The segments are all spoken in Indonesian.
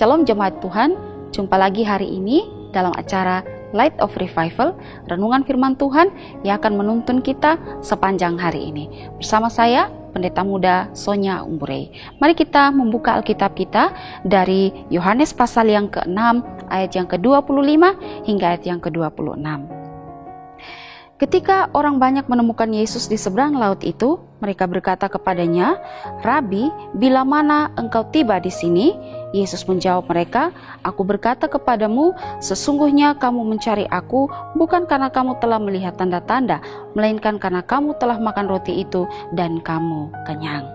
Shalom jemaat Tuhan, jumpa lagi hari ini dalam acara Light of Revival, renungan firman Tuhan yang akan menuntun kita sepanjang hari ini. Bersama saya, Pendeta Muda Sonya Umburey. Mari kita membuka Alkitab kita dari Yohanes pasal yang ke-6, ayat yang ke-25 hingga ayat yang ke-26. Ketika orang banyak menemukan Yesus di seberang laut itu, mereka berkata kepadanya, "Rabi, bila mana engkau tiba di sini?" Yesus menjawab mereka, "Aku berkata kepadamu, sesungguhnya kamu mencari aku bukan karena kamu telah melihat tanda-tanda, melainkan karena kamu telah makan roti itu dan kamu kenyang."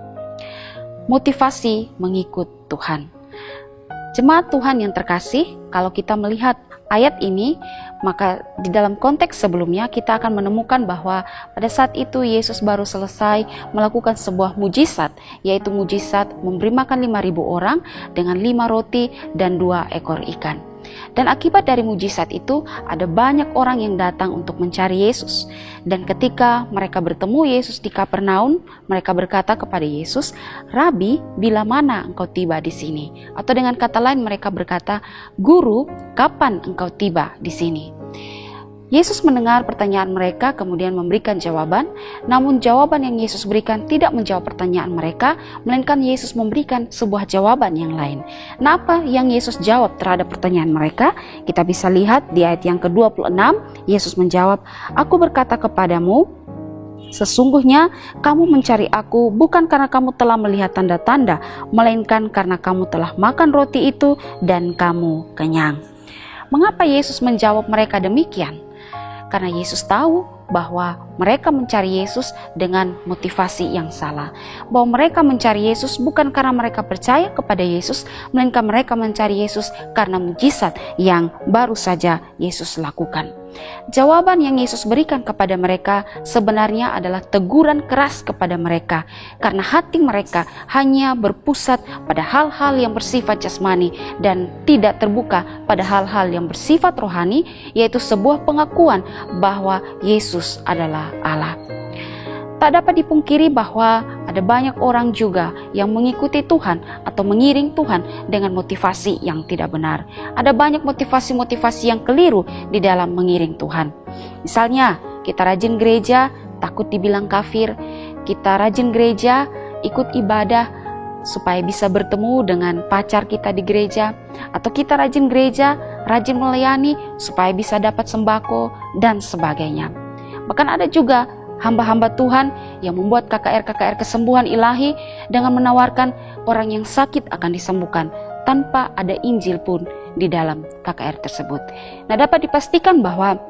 Motivasi mengikut Tuhan. Jemaat Tuhan yang terkasih, kalau kita melihat ayat ini, maka di dalam konteks sebelumnya kita akan menemukan bahwa pada saat itu Yesus baru selesai melakukan sebuah mujizat, yaitu mujizat memberi makan 5.000 orang dengan 5 roti dan 2 ekor ikan. Dan akibat dari mujizat itu, ada banyak orang yang datang untuk mencari Yesus. Dan ketika mereka bertemu Yesus di Kapernaum, mereka berkata kepada Yesus, "Rabi, bila mana engkau tiba di sini?" Atau dengan kata lain mereka berkata, "Guru, kapan engkau tiba di sini?" Yesus mendengar pertanyaan mereka kemudian memberikan jawaban, namun jawaban yang Yesus berikan tidak menjawab pertanyaan mereka, melainkan Yesus memberikan sebuah jawaban yang lain. Nah, apa yang Yesus jawab terhadap pertanyaan mereka? Kita bisa lihat di ayat yang ke-26, Yesus menjawab, "Aku berkata kepadamu, sesungguhnya kamu mencari aku bukan karena kamu telah melihat tanda-tanda, melainkan karena kamu telah makan roti itu dan kamu kenyang." Mengapa Yesus menjawab mereka demikian? Karena Yesus tahu bahwa mereka mencari Yesus dengan motivasi yang salah. Bahwa mereka mencari Yesus bukan karena mereka percaya kepada Yesus, melainkan mereka mencari Yesus karena mujizat yang baru saja Yesus lakukan. Jawaban yang Yesus berikan kepada mereka sebenarnya adalah teguran keras kepada mereka, karena hati mereka hanya berpusat pada hal-hal yang bersifat jasmani dan tidak terbuka pada hal-hal yang bersifat rohani, yaitu sebuah pengakuan bahwa Yesus adalah Allah. Tak dapat dipungkiri bahwa ada banyak orang juga yang mengikuti Tuhan atau mengiring Tuhan dengan motivasi yang tidak benar. Ada banyak motivasi-motivasi yang keliru di dalam mengiring Tuhan. Misalnya, kita rajin gereja takut dibilang kafir, kita rajin gereja ikut ibadah supaya bisa bertemu dengan pacar kita di gereja, atau kita rajin gereja, rajin melayani supaya bisa dapat sembako dan sebagainya. Bahkan ada juga hamba-hamba Tuhan yang membuat KKR kesembuhan ilahi dengan menawarkan orang yang sakit akan disembuhkan tanpa ada Injil pun di dalam KKR tersebut. Nah, dapat dipastikan bahwa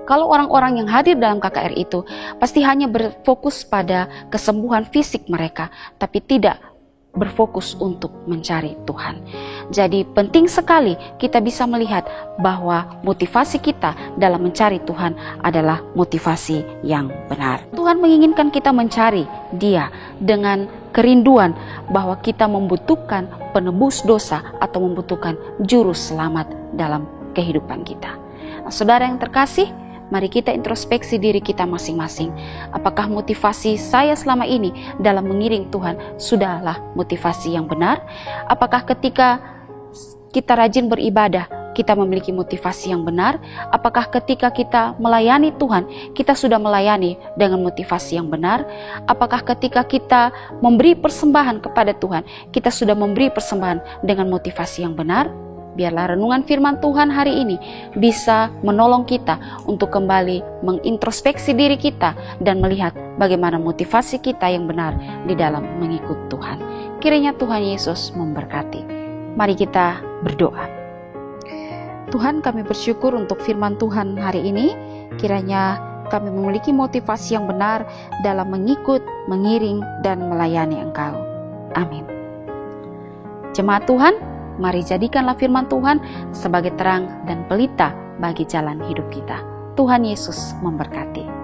kalau orang-orang yang hadir dalam KKR itu pasti hanya berfokus pada kesembuhan fisik mereka, tapi tidak berfokus untuk mencari Tuhan. Jadi penting sekali kita bisa melihat bahwa motivasi kita dalam mencari Tuhan adalah motivasi yang benar. Tuhan menginginkan kita mencari Dia dengan kerinduan bahwa kita membutuhkan penebus dosa atau membutuhkan juru selamat dalam kehidupan kita. Nah, saudara yang terkasih, mari kita introspeksi diri kita masing-masing. Apakah motivasi saya selama ini dalam mengiring Tuhan sudahlah motivasi yang benar? Apakah ketika kita rajin beribadah, kita memiliki motivasi yang benar? Apakah ketika kita melayani Tuhan, kita sudah melayani dengan motivasi yang benar? Apakah ketika kita memberi persembahan kepada Tuhan, kita sudah memberi persembahan dengan motivasi yang benar? Biarlah renungan firman Tuhan hari ini bisa menolong kita untuk kembali mengintrospeksi diri kita dan melihat bagaimana motivasi kita yang benar di dalam mengikut Tuhan. Kiranya Tuhan Yesus memberkati. Mari kita berdoa. Tuhan, kami bersyukur untuk firman Tuhan hari ini. Kiranya kami memiliki motivasi yang benar dalam mengikut, mengiring, dan melayani Engkau. Amin. Jemaat Tuhan, mari jadikanlah firman Tuhan sebagai terang dan pelita bagi jalan hidup kita. Tuhan Yesus memberkati.